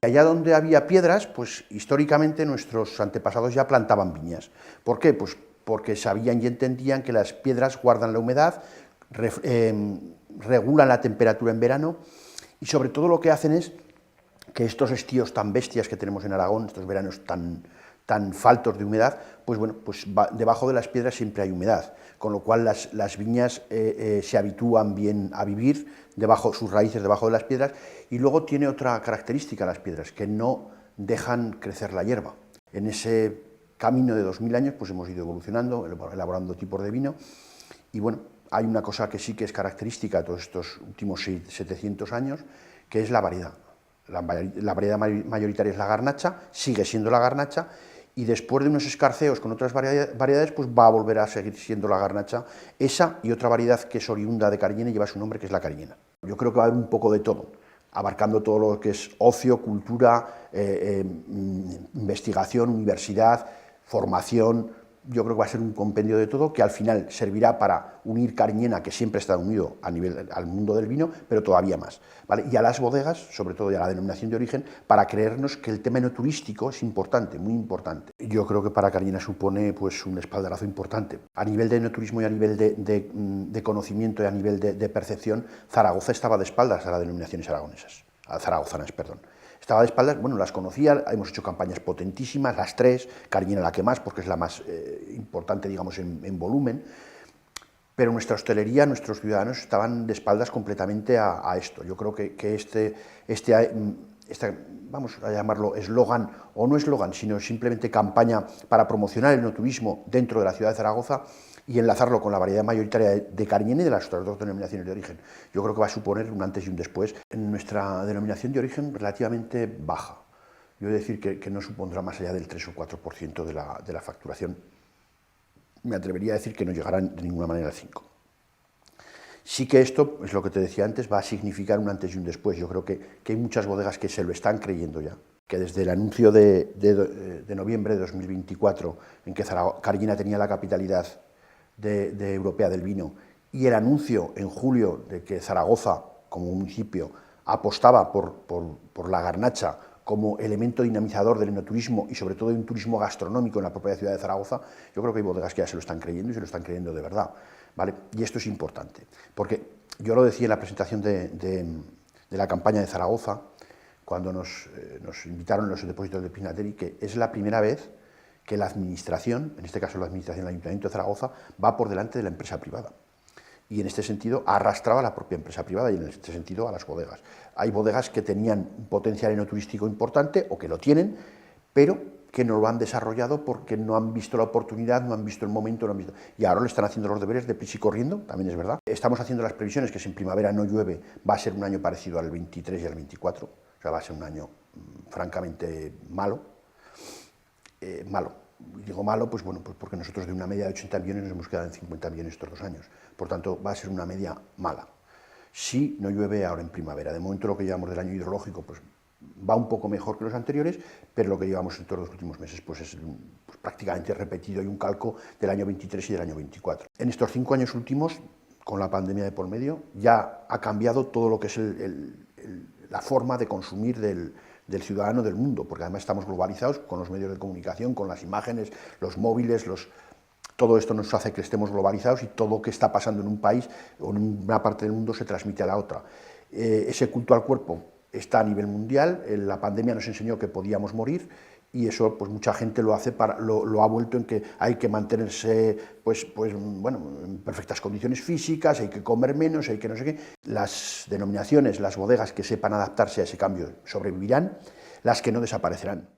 Allá donde había piedras, pues históricamente nuestros antepasados ya plantaban viñas. ¿Por qué? Pues porque sabían y entendían que las piedras guardan la humedad, regulan la temperatura en verano y sobre todo lo que hacen es que estos estíos tan bestias que tenemos en Aragón, estos veranos tan faltos de humedad, pues bueno, pues debajo de las piedras siempre hay humedad, con lo cual las viñas se habitúan bien a vivir, sus raíces debajo de las piedras, y luego tiene otra característica las piedras, que no dejan crecer la hierba. En ese camino de 2000 años pues hemos ido evolucionando, elaborando tipos de vino, y bueno, hay una cosa que sí que es característica de todos estos últimos 700 años, que es la variedad. La variedad mayoritaria es la garnacha, sigue siendo la garnacha, y después de unos escarceos con otras variedades, pues va a volver a seguir siendo la garnacha, esa y otra variedad que es oriunda de Cariñena y lleva su nombre, que es la cariñena. Yo creo que va a haber un poco de todo, abarcando todo lo que es ocio, cultura, investigación, universidad, formación. Yo creo que va a ser un compendio de todo que al final servirá para unir Cariñena, que siempre está unido al mundo del vino, pero todavía más, ¿vale? Y a las bodegas, sobre todo y a la denominación de origen, para creernos que el tema enoturístico es importante, muy importante. Yo creo que para Cariñena supone pues, un espaldarazo importante. A nivel de enoturismo y a nivel de conocimiento y a nivel de percepción, Zaragoza estaba de espaldas a las denominaciones aragonesas, a zaragozanas, perdón. Estaba de espaldas, bueno, las conocía, hemos hecho campañas potentísimas, las tres, Cariñena la que más, porque es la más importante, digamos, en volumen, pero nuestra hostelería, nuestros ciudadanos estaban de espaldas completamente a esto. Yo creo que vamos a llamarlo eslogan, o no eslogan, sino simplemente campaña para promocionar el enoturismo dentro de la ciudad de Zaragoza y enlazarlo con la variedad mayoritaria de Cariñena y de las otras dos denominaciones de origen. Yo creo que va a suponer un antes y un después en nuestra denominación de origen relativamente baja. Yo he de decir que no supondrá más allá del 3 o 4% de la facturación. Me atrevería a decir que no llegará de ninguna manera al 5%. Sí que esto, es lo que te decía antes, va a significar un antes y un después. Yo creo que hay muchas bodegas que se lo están creyendo ya, que desde el anuncio de noviembre de 2024, en que Cariñena tenía la capitalidad europea del vino, y el anuncio en julio de que Zaragoza, como municipio, apostaba por la garnacha como elemento dinamizador del enoturismo y sobre todo de un turismo gastronómico en la propia ciudad de Zaragoza, yo creo que hay bodegas que ya se lo están creyendo y se lo están creyendo de verdad, ¿vale? Y esto es importante, porque yo lo decía en la presentación de la campaña de Zaragoza, cuando nos invitaron en los depósitos de Pinateri, que es la primera vez que la administración, en este caso la administración del Ayuntamiento de Zaragoza, va por delante de la empresa privada. Y en este sentido arrastraba a la propia empresa privada y en este sentido a las bodegas. Hay bodegas que tenían un potencial enoturístico importante o que lo tienen, pero que no lo han desarrollado porque no han visto la oportunidad, no han visto el momento, y ahora le están haciendo los deberes de prisa y corriendo, también es verdad. Estamos haciendo las previsiones que si en primavera no llueve va a ser un año parecido al 23 y al 24, o sea, va a ser un año francamente malo. Digo malo, pues bueno, pues porque nosotros de una media de 80 millones nos hemos quedado en 50 millones estos 2 años. Por tanto, va a ser una media mala. Si no llueve ahora en primavera, de momento lo que llevamos del año hidrológico pues va un poco mejor que los anteriores, pero lo que llevamos en todos los últimos meses pues es prácticamente repetido y un calco del año 23 y del año 24. En estos 5 años últimos, con la pandemia de por medio, ya ha cambiado todo lo que es la forma de consumir del ciudadano del mundo, porque además estamos globalizados con los medios de comunicación, con las imágenes, los móviles, todo esto nos hace que estemos globalizados y todo lo que está pasando en un país o en una parte del mundo se transmite a la otra. Ese culto al cuerpo está a nivel mundial, la pandemia nos enseñó que podíamos morir y eso pues mucha gente lo hace lo ha vuelto en que hay que mantenerse bueno, en perfectas condiciones físicas, hay que comer menos, hay que no sé qué. Las denominaciones, las bodegas que sepan adaptarse a ese cambio sobrevivirán, las que no desaparecerán.